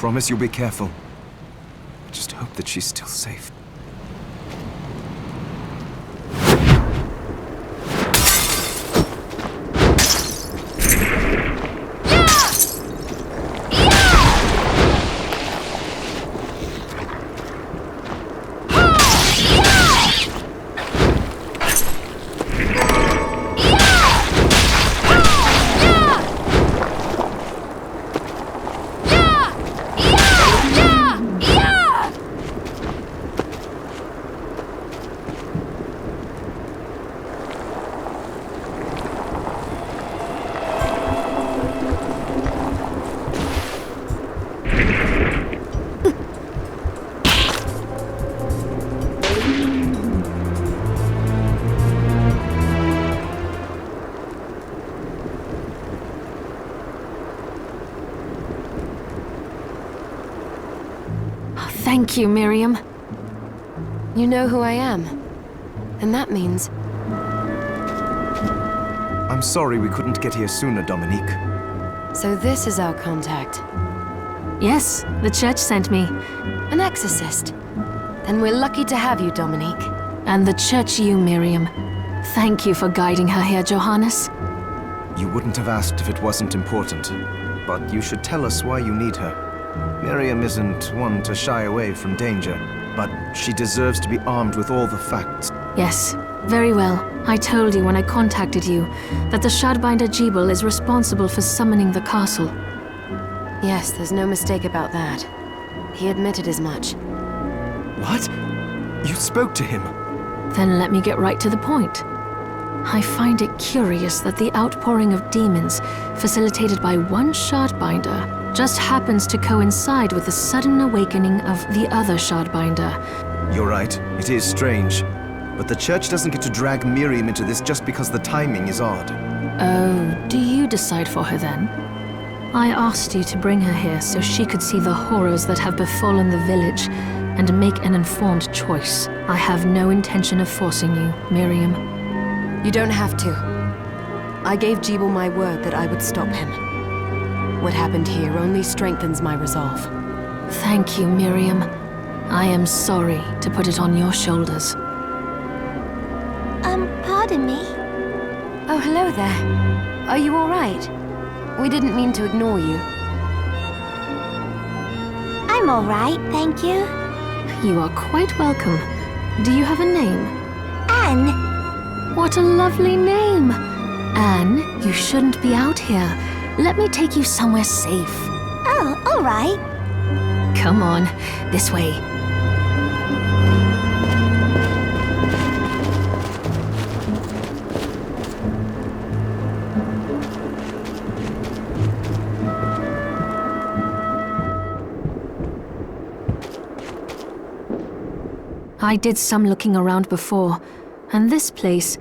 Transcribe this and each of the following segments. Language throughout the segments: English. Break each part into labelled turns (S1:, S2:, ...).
S1: Promise you'll be careful. I just hope that she's still safe.
S2: Thank you, Miriam. You know who I am. And that means...
S1: I'm sorry we couldn't get here sooner, Dominique.
S2: So this is our contact.
S3: Yes, the church sent me.
S2: An exorcist. Then we're lucky to have you, Dominique.
S3: And the church you, Miriam. Thank you for guiding her here, Johannes.
S1: You wouldn't have asked if it wasn't important. But you should tell us why you need her. Miriam isn't one to shy away from danger, but she deserves to be armed with all the facts.
S3: Yes, very well. I told you when I contacted you that the Shardbinder Gebel is responsible for summoning the castle.
S2: Yes, there's no mistake about that. He admitted as much.
S1: What? You spoke to him?
S3: Then let me get right to the point. I find it curious that the outpouring of demons, facilitated by one Shardbinder, just happens to coincide with the sudden awakening of the other Shardbinder.
S1: You're right, it is strange. But the church doesn't get to drag Miriam into this just because the timing is odd.
S3: Oh, do you decide for her then? I asked you to bring her here so she could see the horrors that have befallen the village and make an informed choice. I have no intention of forcing you, Miriam.
S2: You don't have to. I gave Gebel my word that I would stop him. What happened here only strengthens my resolve.
S3: Thank you, Miriam. I am sorry to put it on your shoulders.
S4: Pardon me?
S2: Oh, hello there. Are you all right? We didn't mean to ignore you.
S4: I'm all right, thank you.
S3: You are quite welcome. Do you have a name?
S4: Anne.
S3: What a lovely name! Anne, you shouldn't be out here. Let me take you somewhere safe.
S4: Oh, all right.
S3: Come on, this way. I did some looking around before, and this place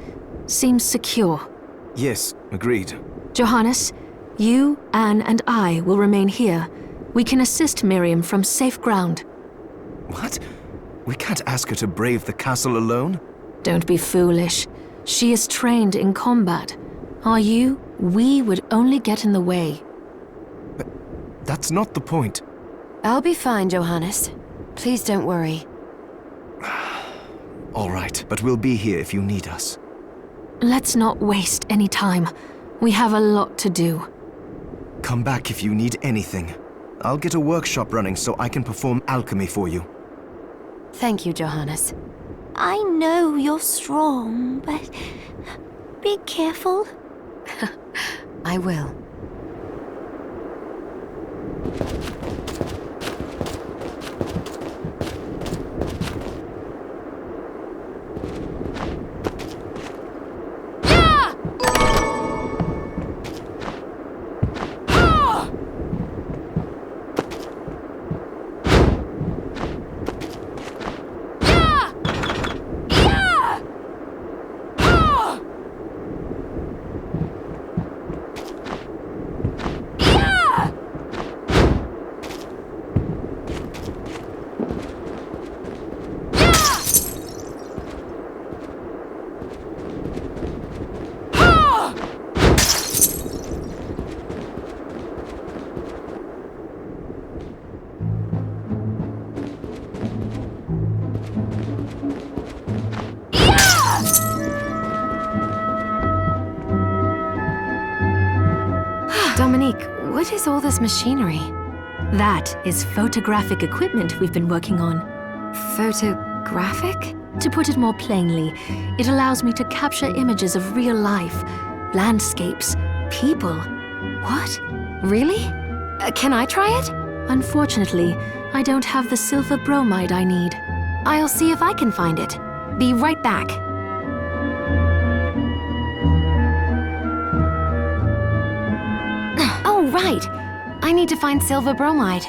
S3: seems secure.
S1: Yes, agreed.
S3: Johannes, you, Anne, and I will remain here. We can assist Miriam from safe ground.
S1: What? We can't ask her to brave the castle alone?
S3: Don't be foolish. She is trained in combat. Are you? We would only get in the way.
S1: But that's not the point.
S2: I'll be fine, Johannes. Please don't worry.
S1: All right, but we'll be here if you need us.
S3: Let's not waste any time. We have a lot to do.
S1: Come back if you need anything. I'll get a workshop running so I can perform alchemy for you.
S2: Thank you, Johannes.
S4: I know you're strong, but be careful.
S2: I will. What is all this machinery?
S3: That is photographic equipment we've been working on.
S2: Photographic?
S3: To put it more plainly, it allows me to capture images of real life, landscapes, people.
S2: What? Really? Can I try it?
S3: Unfortunately, I don't have the silver bromide I need.
S2: I'll see if I can find it. Be right back. Oh, right. I need to find silver bromide.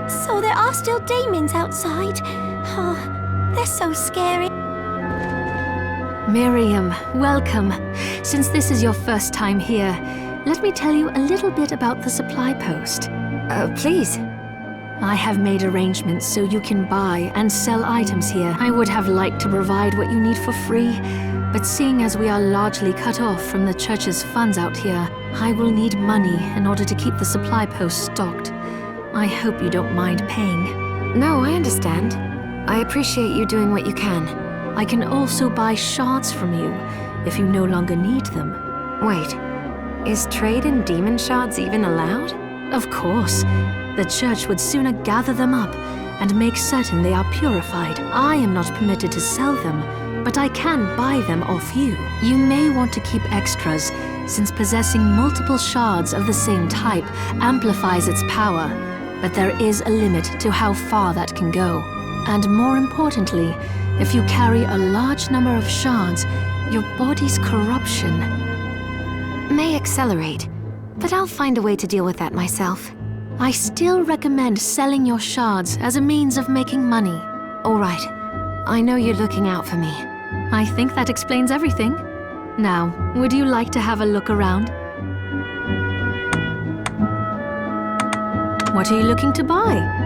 S4: So there are still demons outside. Oh, they're so scary.
S3: Miriam, welcome. Since this is your first time here, let me tell you a little bit about the supply post.
S2: Please.
S3: I have made arrangements so you can buy and sell items here. I would have liked to provide what you need for free, but seeing as we are largely cut off from the church's funds out here, I will need money in order to keep the supply post stocked. I hope you don't mind paying.
S2: No, I understand. I appreciate you doing what you can.
S3: I can also buy shards from you if you no longer need them.
S2: Wait, is trade in demon shards even allowed?
S3: Of course. The church would sooner gather them up and make certain they are purified. I am not permitted to sell them, but I can buy them off you. You may want to keep extras, since possessing multiple shards of the same type amplifies its power, but there is a limit to how far that can go. And more importantly, if you carry a large number of shards, your body's corruption
S2: may accelerate, but I'll find a way to deal with that myself.
S3: I still recommend selling your shards as a means of making money.
S2: All right. I know you're looking out for me.
S3: I think that explains everything. Now, would you like to have a look around? What are you looking to buy?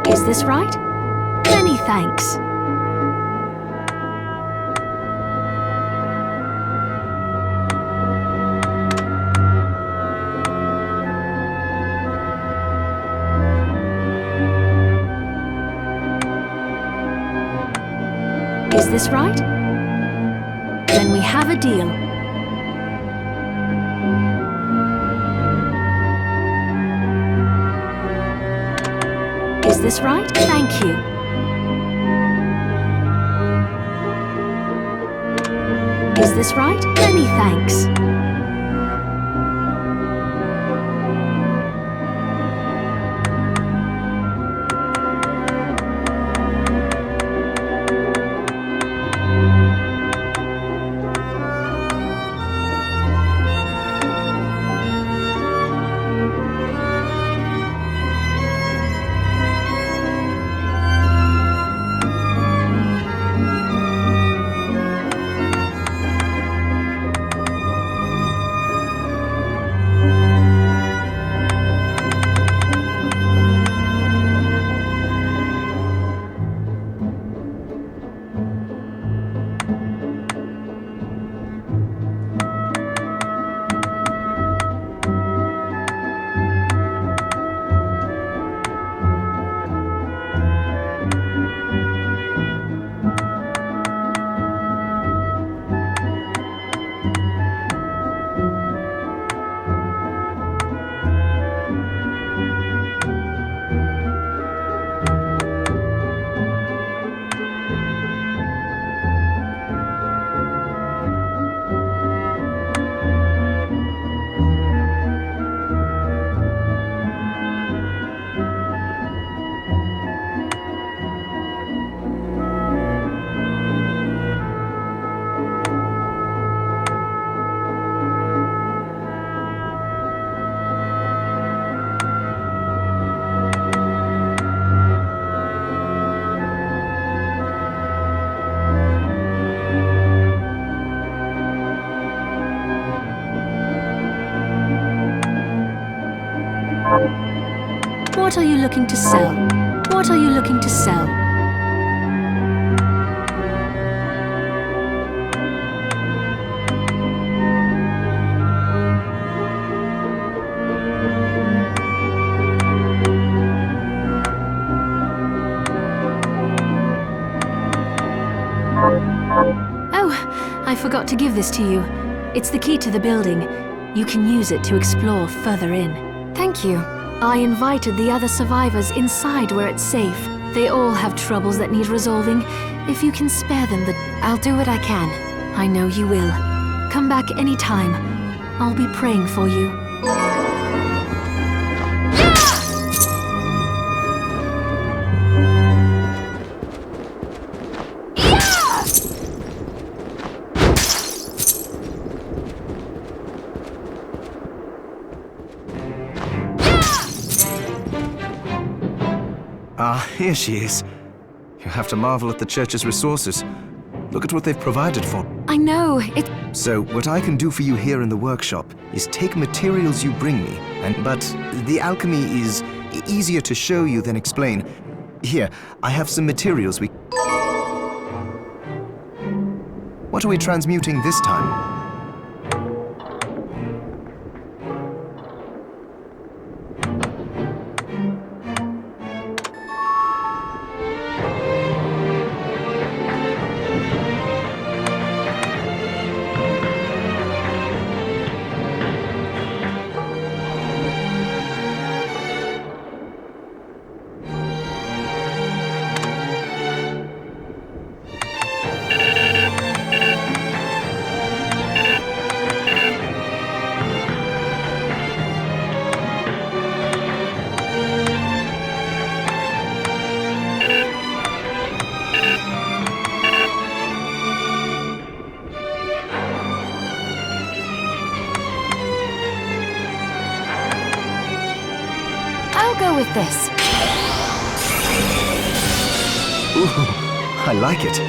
S3: Is this right? Many thanks. Is this right? Then we have a deal. Is this right? Thank you. Is this right? Many thanks. What are you looking to sell? What are you looking to sell? Oh, I forgot to give this to you. It's the key to the building. You can use it to explore further in.
S2: Thank you.
S3: I invited the other survivors inside where it's safe. They all have troubles that need resolving. If you can spare them
S2: I'll do what I can.
S3: I know you will. Come back anytime. I'll be praying for you.
S1: Ah, here she is. You have to marvel at the church's resources. Look at what they've provided for.
S2: I know,
S1: So, what I can do for you here in the workshop is take materials you bring me, but the alchemy is easier to show you than explain. Here, I have some materials we... What are we transmuting this time?
S2: with this.
S1: Ooh, I like it.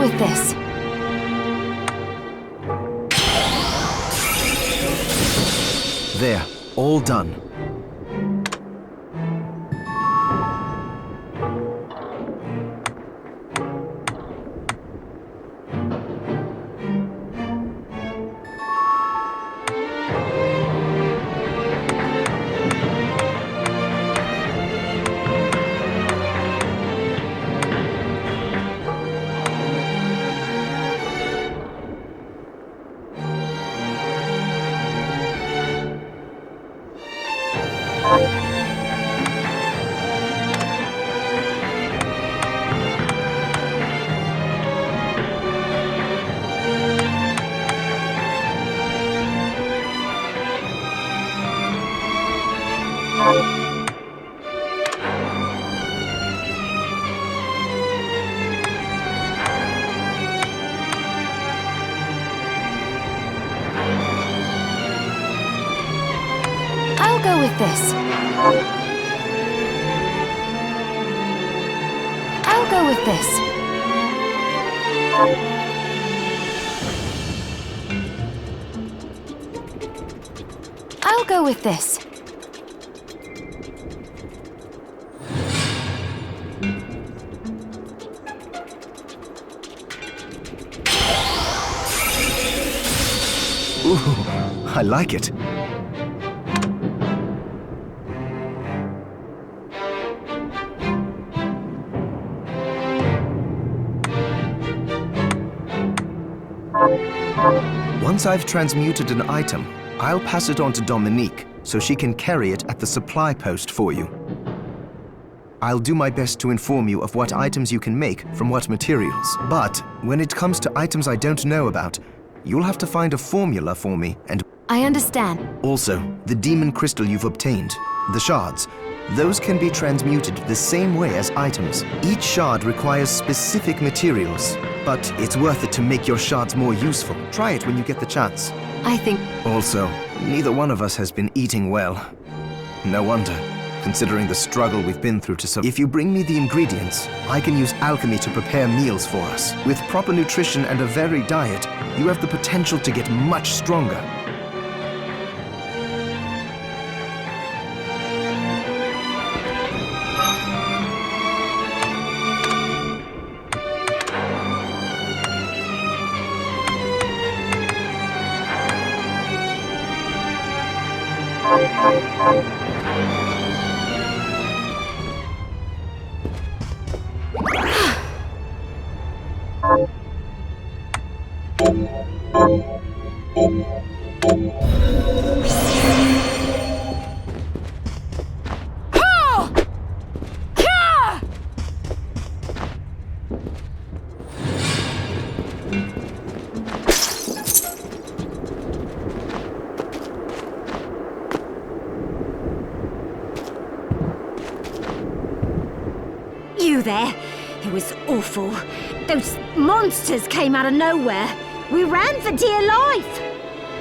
S2: With this.
S1: There, all done.
S2: I'll go with this. I'll go with this. I'll go with this.
S1: Ooh, I like it. Once I've transmuted an item, I'll pass it on to Dominique, so she can carry it at the supply post for you. I'll do my best to inform you of what items you can make from what materials. But when it comes to items I don't know about, you'll have to find a formula for me and...
S2: I understand.
S1: Also, the demon crystal you've obtained, the shards, those can be transmuted the same way as items. Each shard requires specific materials, but it's worth it to make your shards more useful. Try it when you get the chance.
S2: I think...
S1: Also, neither one of us has been eating well. No wonder, considering the struggle we've been through to survive. If you bring me the ingredients, I can use alchemy to prepare meals for us. With proper nutrition and a varied diet, you have the potential to get much stronger.
S5: You there? It was awful. Those monsters came out of nowhere. We ran for dear life.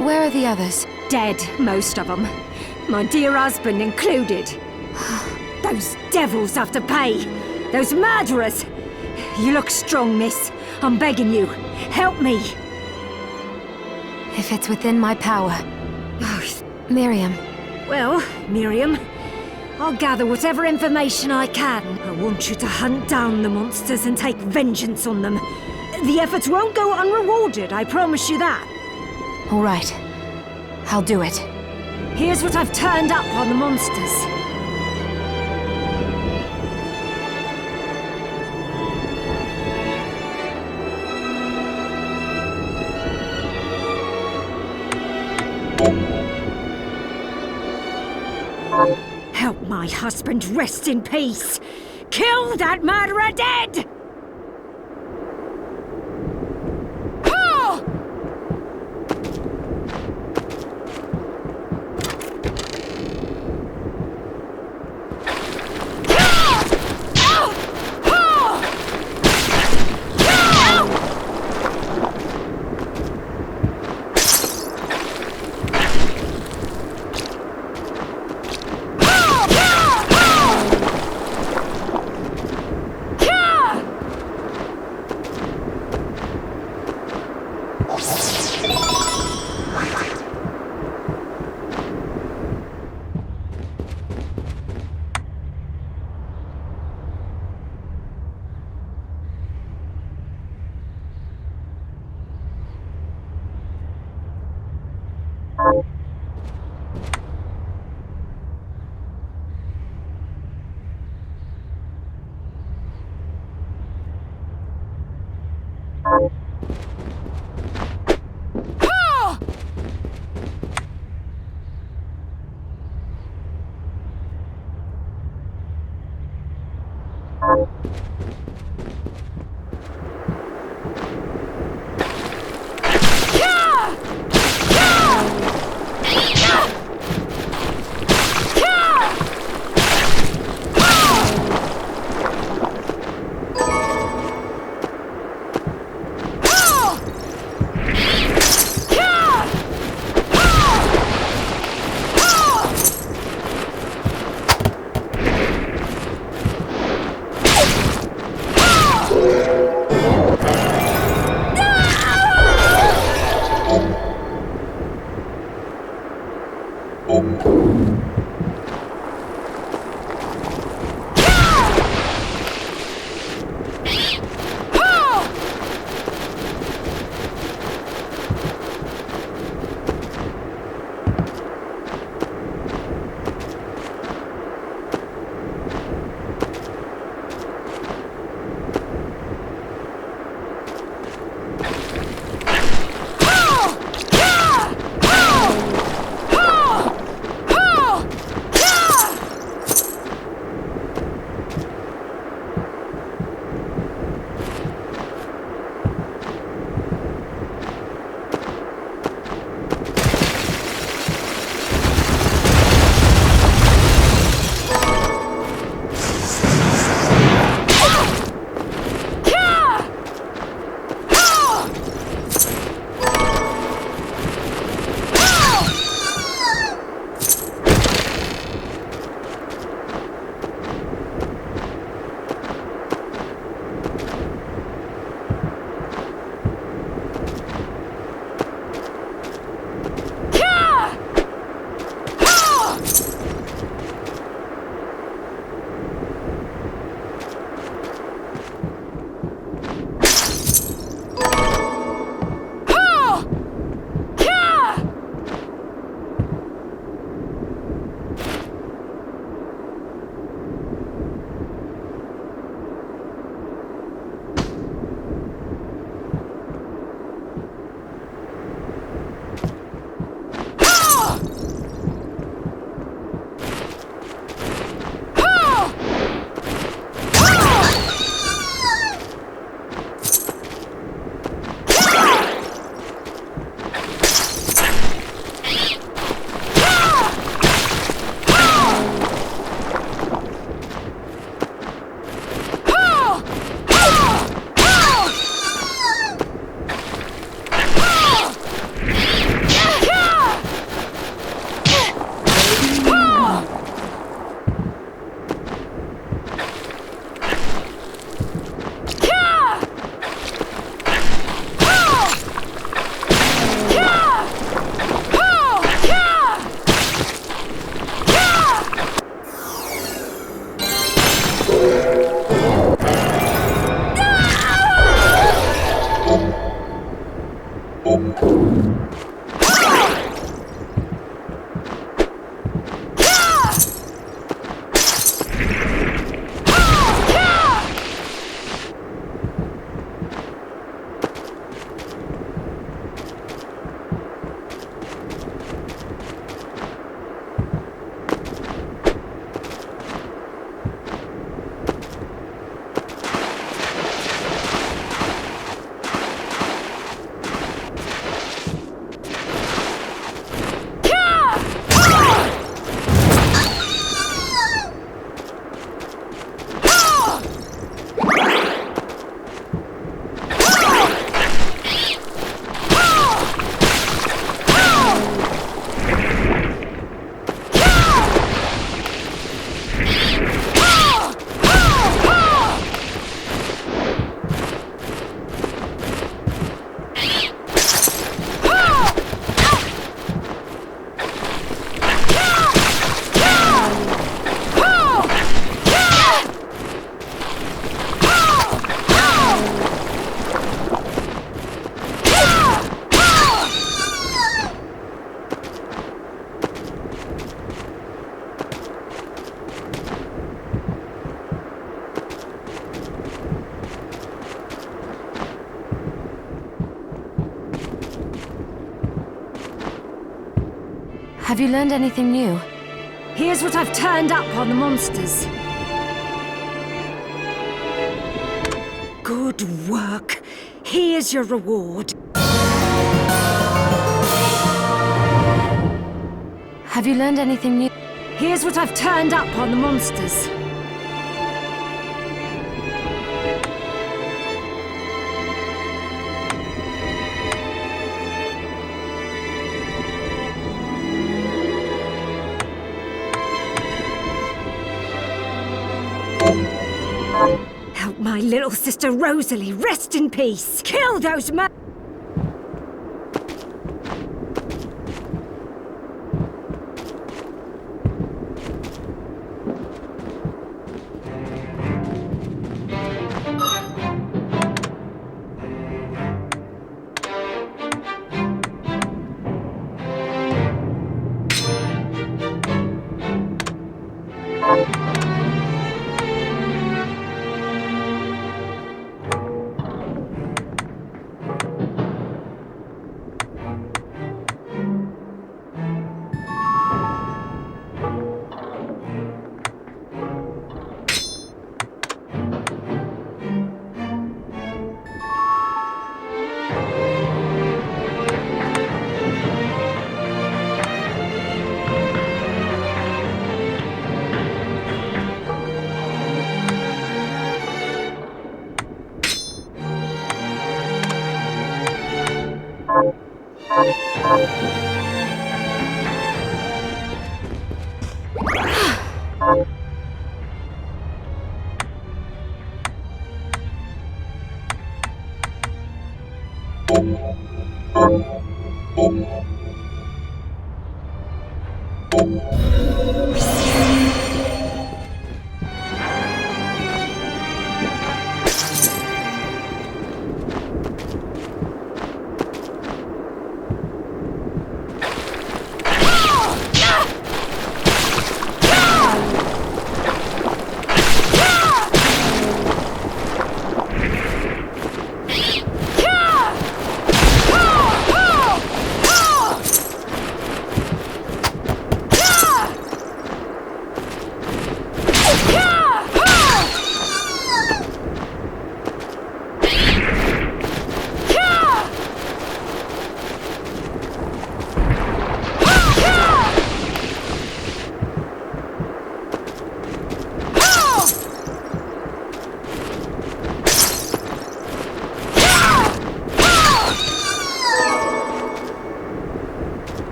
S2: Where are the others?
S5: Dead, most of them. My dear husband included. Those devils have to pay. Those murderers. You look strong, miss. I'm begging you. Help me.
S2: If it's within my power. Miriam.
S5: Well, Miriam, I'll gather whatever information I can. I want you to hunt down the monsters and take vengeance on them. The efforts won't go unrewarded, I promise you that.
S2: All right. I'll do it.
S5: Here's what I've turned up on the monsters. Help my husband rest in peace. Kill that murderer dead!
S2: Have you learned anything new?
S5: Here's what I've turned up on the monsters. Good work. Here's your reward.
S2: Have you learned anything new?
S5: Here's what I've turned up on the monsters. Help my little sister Rosalie rest in peace. Kill those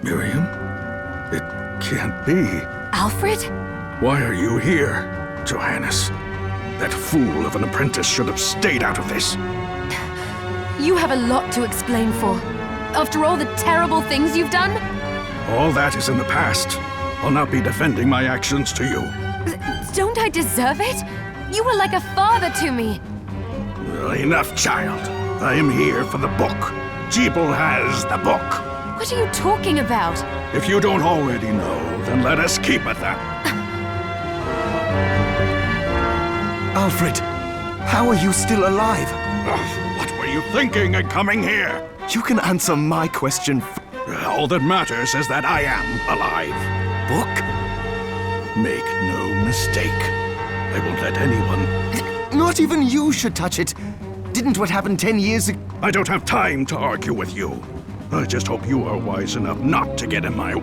S6: Miriam? It can't be.
S2: Alfred?
S6: Why are you here, Johannes? That fool of an apprentice should have stayed out of this.
S2: You have a lot to explain for. After all the terrible things you've done?
S6: All that is in the past. I'll not be defending my actions to you.
S2: Don't I deserve it? You were like a father to me.
S6: Enough, child. I am here for the book. Gebel has the book.
S2: What are you talking about?
S6: If you don't already know, then let us keep it that.
S1: Alfred, how are you still alive?
S6: What were you thinking in coming here?
S1: You can answer my question.
S6: All that matters is that I am alive.
S1: Book?
S6: Make no mistake. I won't let anyone...
S1: Not even you should touch it. Didn't what happened 10 years ago?
S6: I don't have time to argue with you. I just hope you are wise enough not to get in my...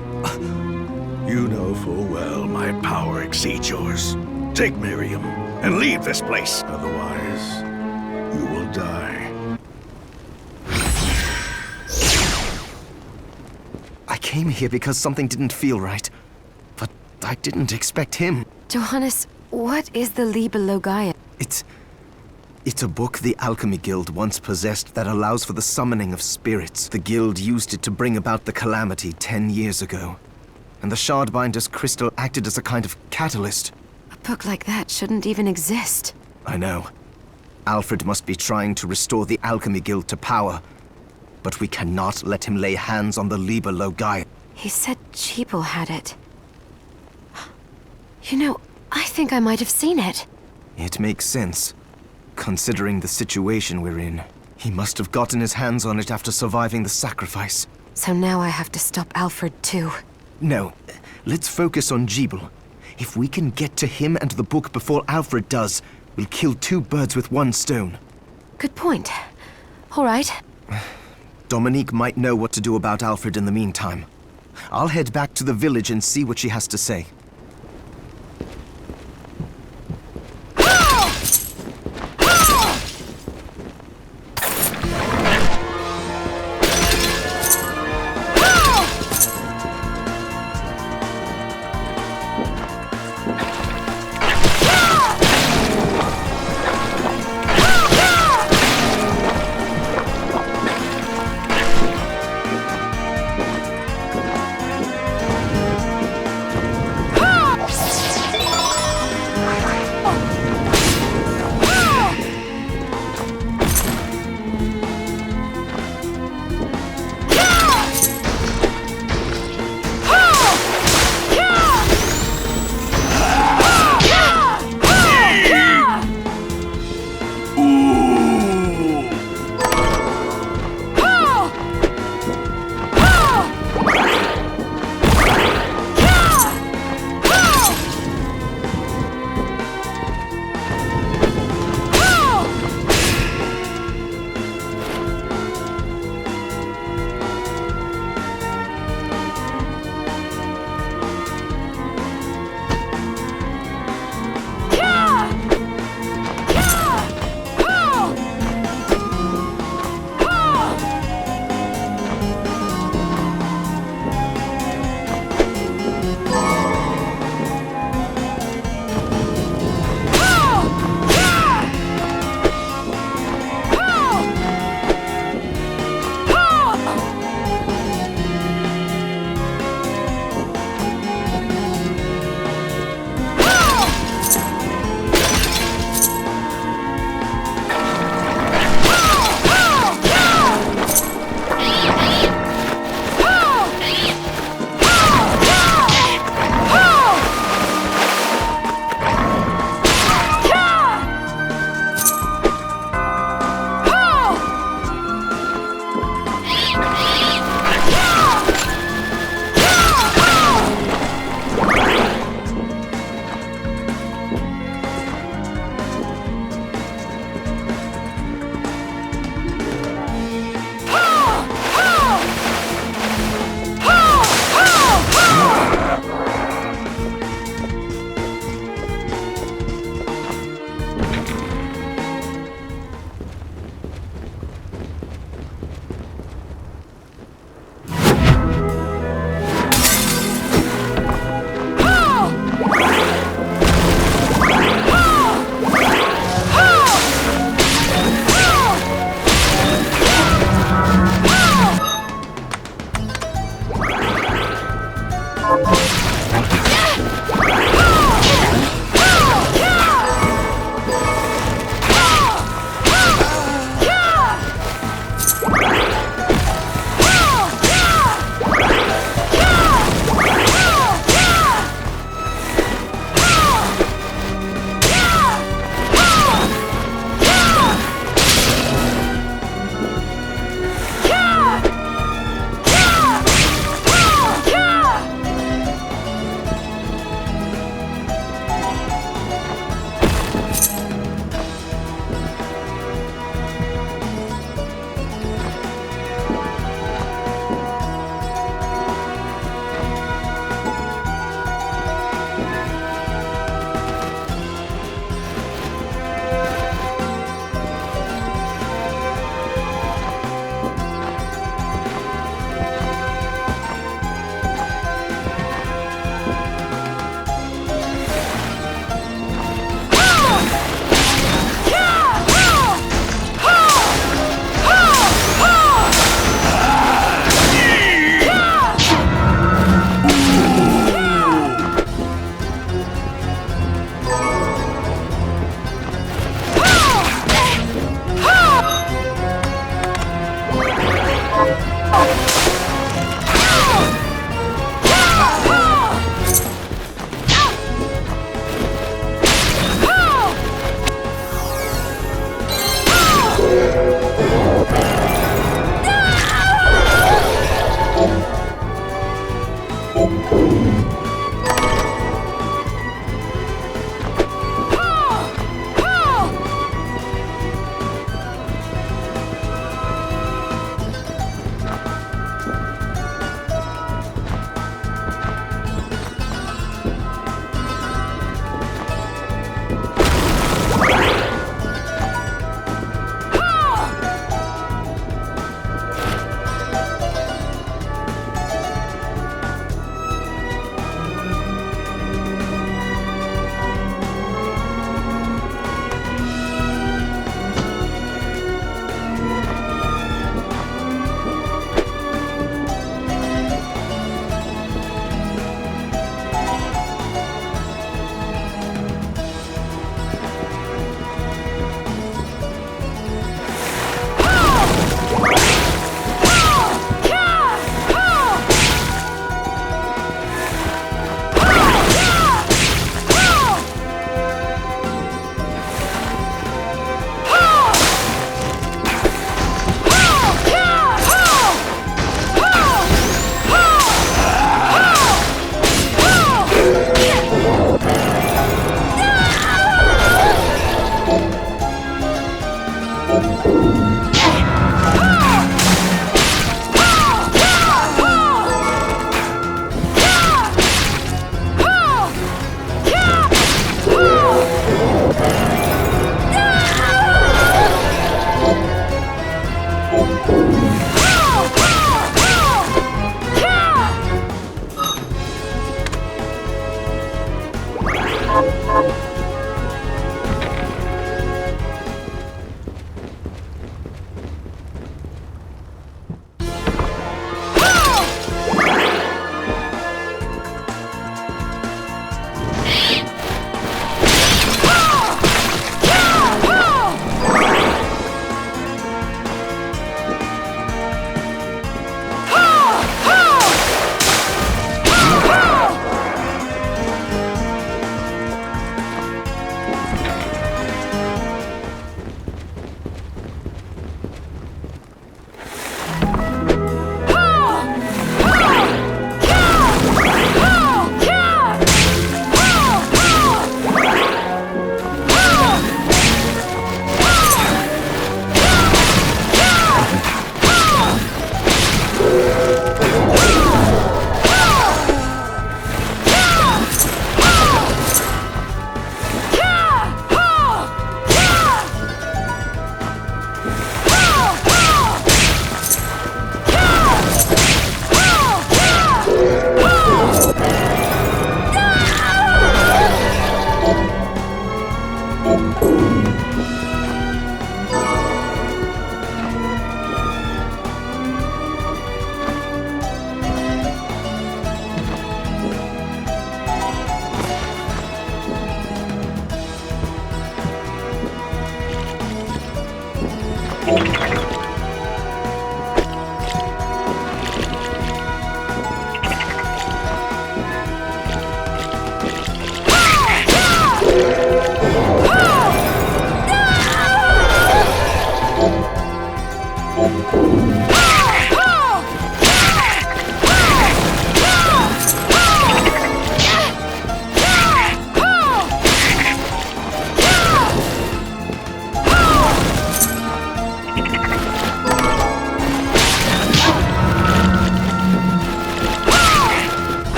S6: You know full well my power exceeds yours. Take Miriam and leave this place. Otherwise, you will die.
S1: I came here because something didn't feel right. But I didn't expect him.
S2: Johannes, what is the Liber Logaia?
S1: It's a book the Alchemy Guild once possessed that allows for the summoning of spirits. The Guild used it to bring about the calamity 10 years ago. And the Shardbinder's crystal acted as a kind of catalyst.
S2: A book like that shouldn't even exist.
S1: I know. Alfred must be trying to restore the Alchemy Guild to power. But we cannot let him lay hands on the Liber Logaia.
S2: He said Gebel had it. You know, I think I might have seen it.
S1: It makes sense. Considering the situation we're in, he must have gotten his hands on it after surviving the sacrifice.
S2: So now I have to stop Alfred too.
S1: No, let's focus on Gebel. If we can get to him and the book before Alfred does, we'll kill 2 birds with 1 stone.
S2: Good point. All right.
S1: Dominique might know what to do about Alfred in the meantime. I'll head back to the village and see what she has to say.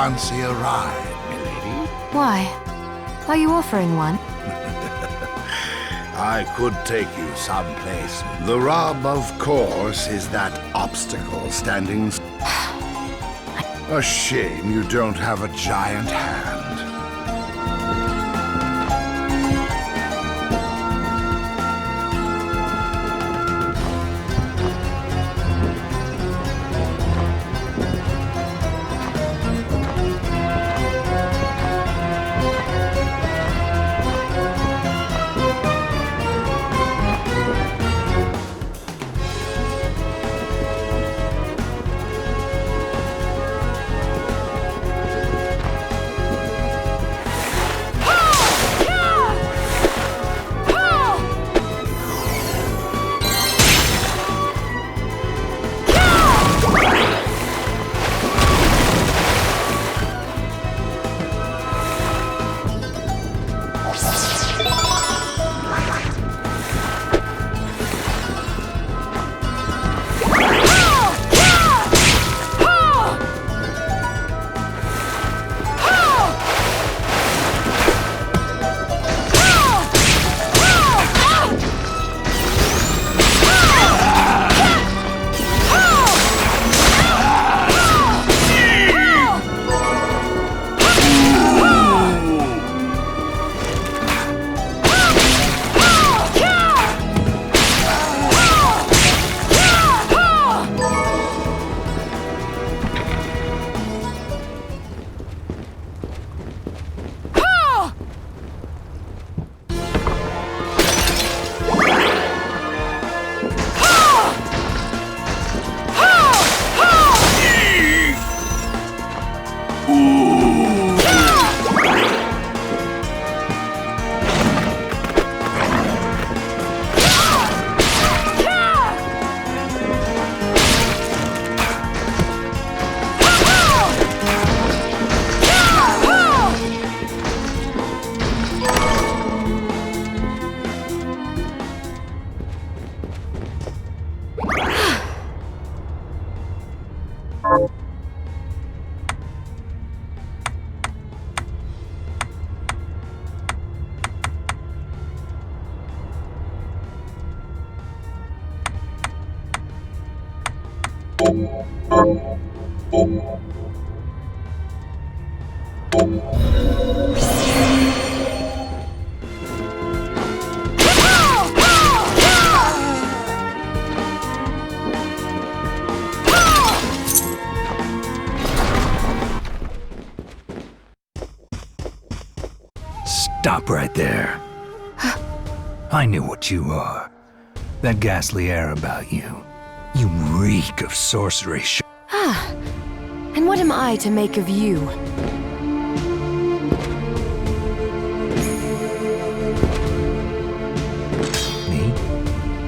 S7: Fancy a ride, milady?
S2: Why? Are you offering one?
S7: I could take you someplace. The rub, of course, is that obstacle standing... A shame you don't have a giant hand.
S8: Stop right there. I knew what you are. That ghastly air about you. You reek of sorcery.
S2: And what am I to make of you?
S8: Me?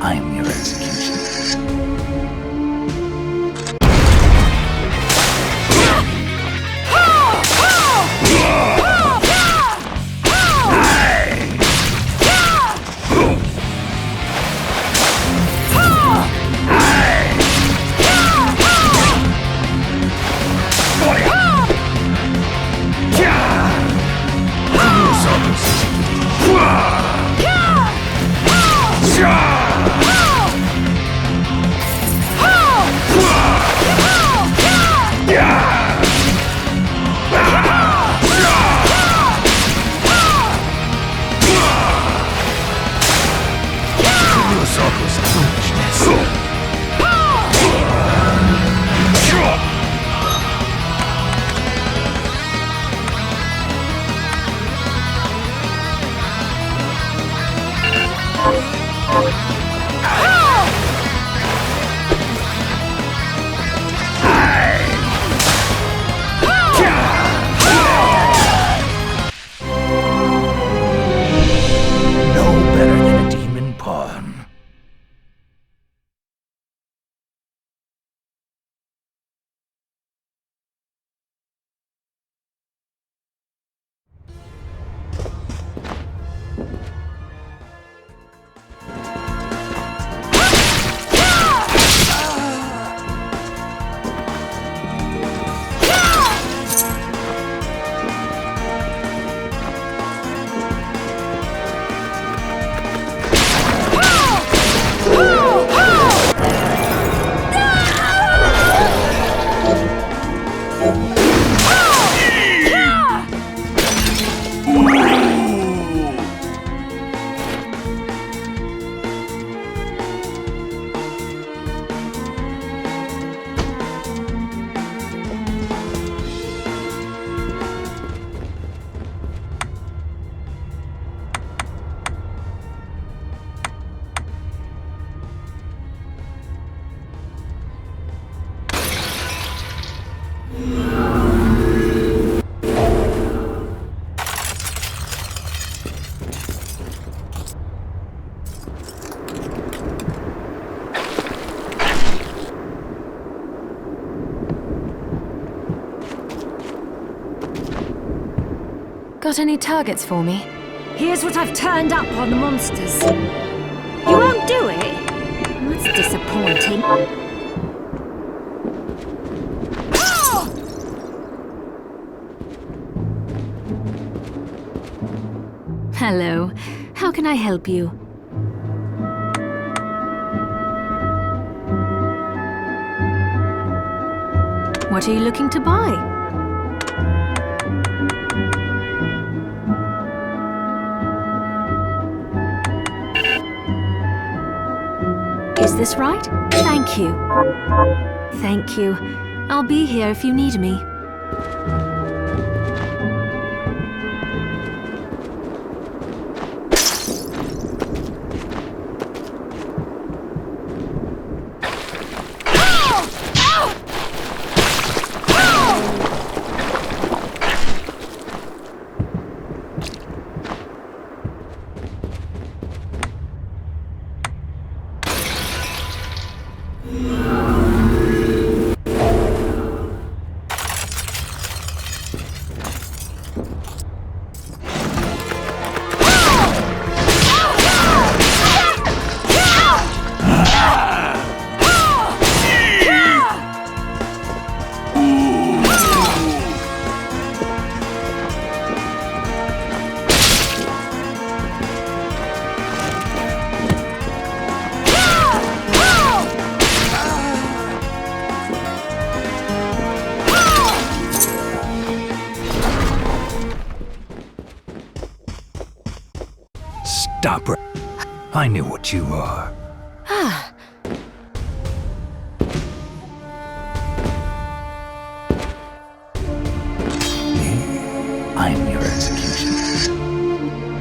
S8: I am your execution.
S2: Got any targets for me?
S5: Here's what I've turned up on the monsters. You won't do it? That's disappointing.
S3: Hello. How can I help you? What are you looking to buy? Is this right? Thank you. Thank you. I'll be here if you need me.
S8: Stop her. I knew what you are. I am your execution.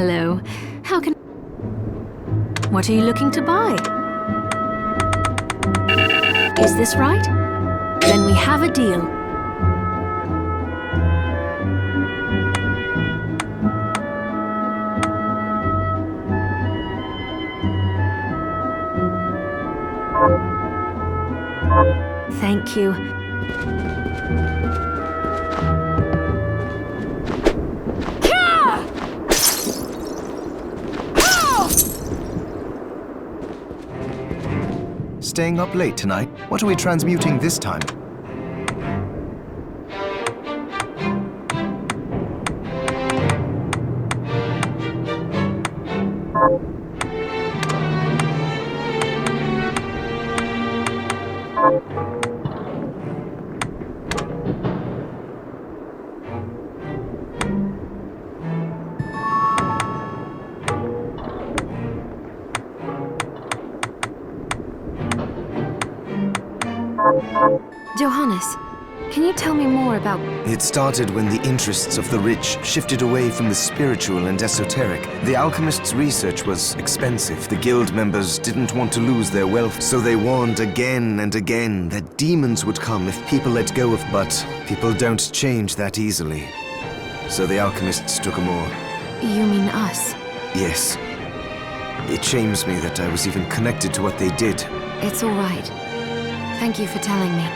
S3: Hello. How can... What are you looking to buy? Is this right? Then we have a deal. Thank you.
S1: Staying up late tonight? What are we transmuting this time?
S2: Johannes, can you tell me more about...
S1: It started when the interests of the rich shifted away from the spiritual and esoteric. The alchemists' research was expensive. The guild members didn't want to lose their wealth, so they warned again and again that demons would come if people let go of... But people don't change that easily. So the alchemists took a more...
S2: You mean us?
S1: Yes. It shames me that I was even connected to what they did.
S2: It's all right. Thank you for telling me.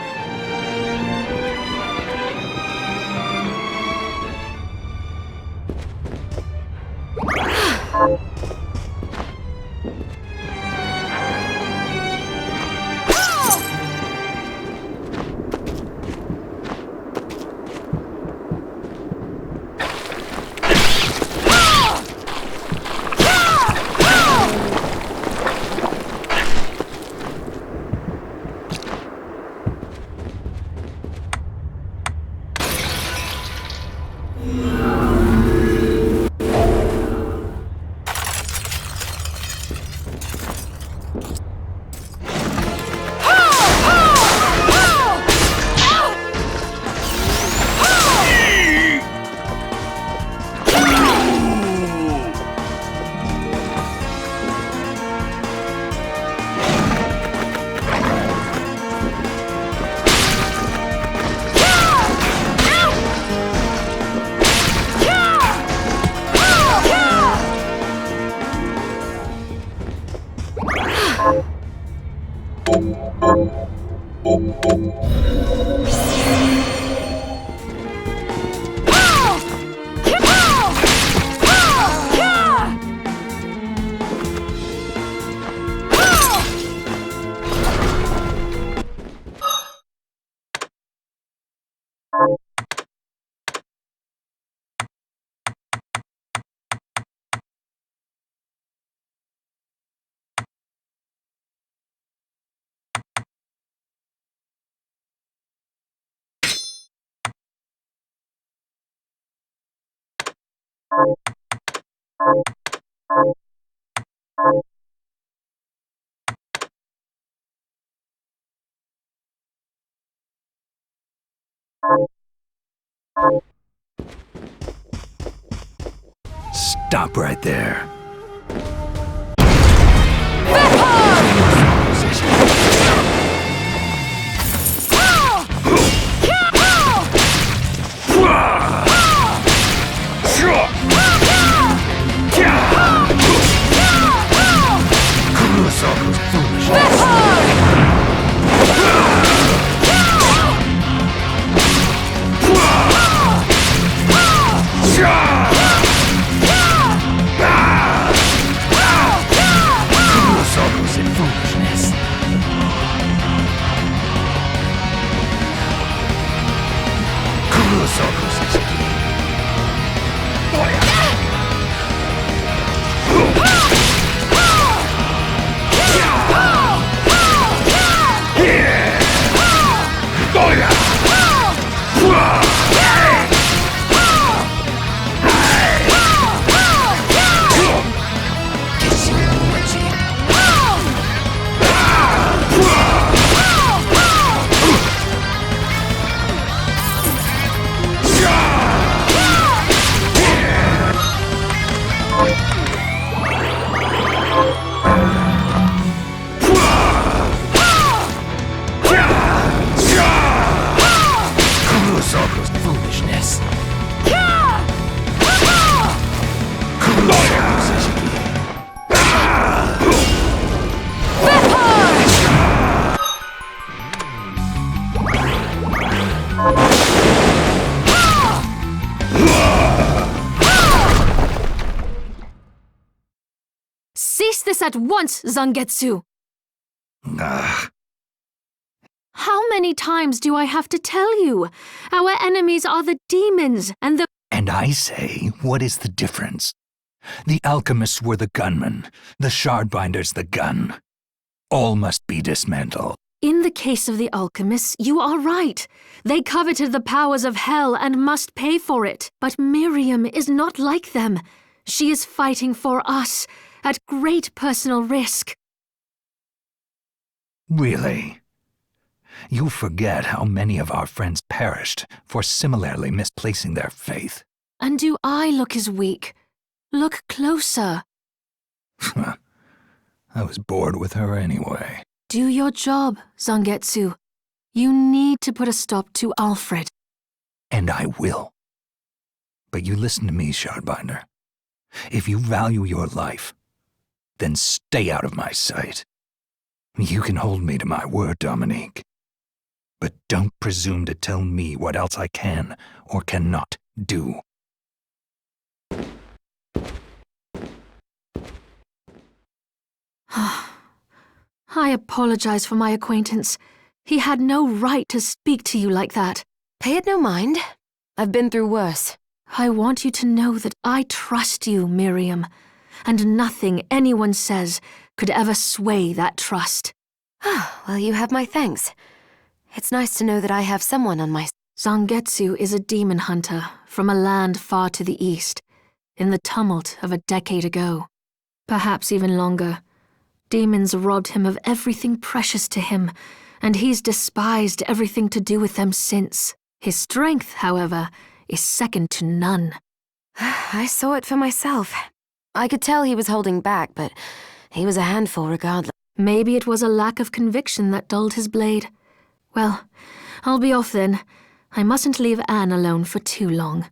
S8: Stop right there.
S6: Ah!
S3: this at once, Zangetsu!
S8: Ah,
S3: How many times do I have to tell you? Our enemies are the demons, and the—
S8: and I say, what is the difference? The alchemists were the gunmen, the shardbinders the gun. All must be dismantled.
S3: In the case of the alchemists, you are right. They coveted the powers of hell and must pay for it. But Miriam is not like them. She is fighting for us, at great personal risk.
S8: Really? You forget how many of our friends perished for similarly misplacing their faith.
S3: And do I look as weak? Look closer.
S8: I was bored with her anyway.
S3: Do your job, Zangetsu. You need to put a stop to Alfred.
S8: And I will. But you listen to me, Shardbinder. If you value your life, then stay out of my sight. You can hold me to my word, Dominique. But don't presume to tell me what else I can or cannot do.
S3: I apologize for my acquaintance. He had no right to speak to you like that.
S2: Pay it no mind. I've been through worse.
S3: I want you to know that I trust you, Miriam, and nothing anyone says could ever sway that trust.
S2: Well, you have my thanks. It's nice to know that I have someone on my...
S3: Zangetsu is a demon hunter from a land far to the east, in the tumult of a decade ago. Perhaps even longer. Demons robbed him of everything precious to him, and he's despised everything to do with them since. His strength, however, is second to none.
S2: I saw it for myself. I could tell he was holding back, but he was a handful regardless.
S3: Maybe it was a lack of conviction that dulled his blade. Well, I'll be off then. I mustn't leave Anne alone for too long.